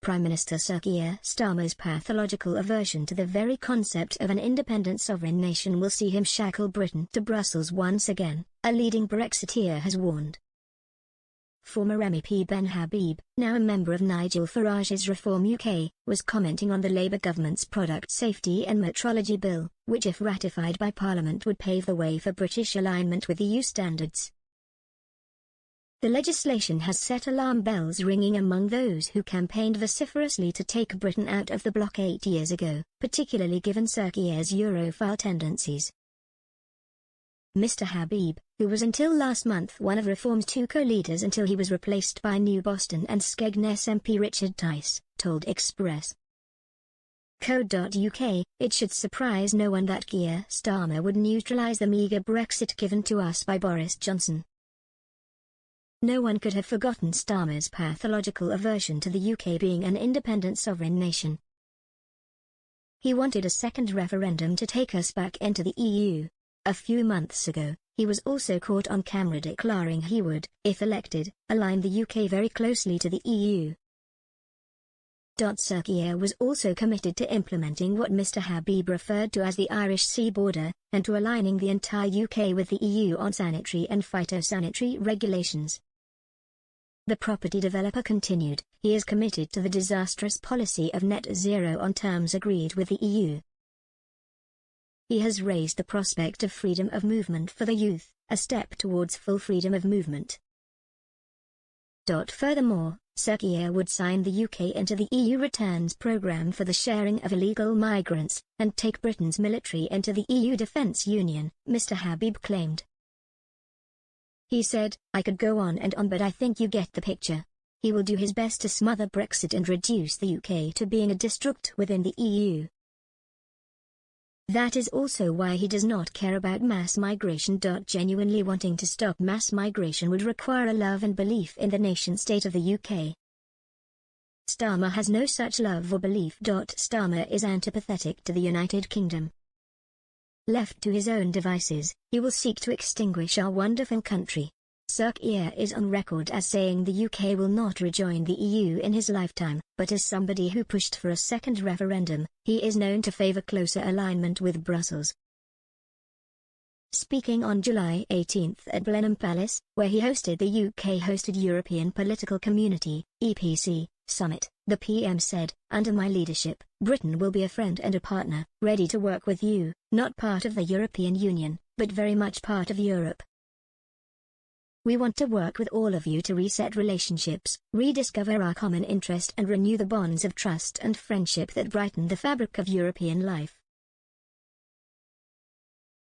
Prime Minister Sir Keir Starmer's pathological aversion to the very concept of an independent sovereign nation will see him shackle Britain to Brussels once again, a leading Brexiteer has warned. Former MEP Ben Habib, now a member of Nigel Farage's Reform UK, was commenting on the Labour government's Product Safety and Metrology Bill, which if ratified by Parliament would pave the way for British alignment with EU standards. The legislation has set alarm bells ringing among those who campaigned vociferously to take Britain out of the bloc 8 years ago, particularly given Sir Keir's Europhile tendencies. Mr Habib, who was until last month one of Reform's two co-leaders until he was replaced by New Boston and Skegness MP Richard Tice, told Express. Co.uk, it should surprise no one that Keir Starmer would neutralise the meagre Brexit given to us by Boris Johnson. No one could have forgotten Starmer's pathological aversion to the UK being an independent sovereign nation. He wanted a second referendum to take us back into the EU. A few months ago, he was also caught on camera declaring he would, if elected, align the UK very closely to the EU. Sir Keir was also committed to implementing what Mr Habib referred to as the Irish Sea border, and to aligning the entire UK with the EU on sanitary and phytosanitary regulations. The property developer continued, he is committed to the disastrous policy of net zero on terms agreed with the EU. He has raised the prospect of freedom of movement for the youth, a step towards full freedom of movement. Furthermore, Sir Keir would sign the UK into the EU returns programme for the sharing of illegal migrants, and take Britain's military into the EU Defence Union, Mr Habib claimed. He said, I could go on and on, but I think you get the picture. He will do his best to smother Brexit and reduce the UK to being a destruct within the EU. That is also why he does not care about mass migration. Genuinely wanting to stop mass migration would require a love and belief in the nation-state of the UK. Starmer has no such love or belief. Starmer is antipathetic to the United Kingdom. Left to his own devices, he will seek to extinguish our wonderful country. Sir Keir is on record as saying the UK will not rejoin the EU in his lifetime, but as somebody who pushed for a second referendum, he is known to favour closer alignment with Brussels. Speaking on July 18 at Blenheim Palace, where he hosted the UK-hosted European Political Community (EPC) summit, the PM said, under my leadership, Britain will be a friend and a partner, ready to work with you, not part of the European Union, but very much part of Europe. We want to work with all of you to reset relationships, rediscover our common interest and renew the bonds of trust and friendship that brighten the fabric of European life.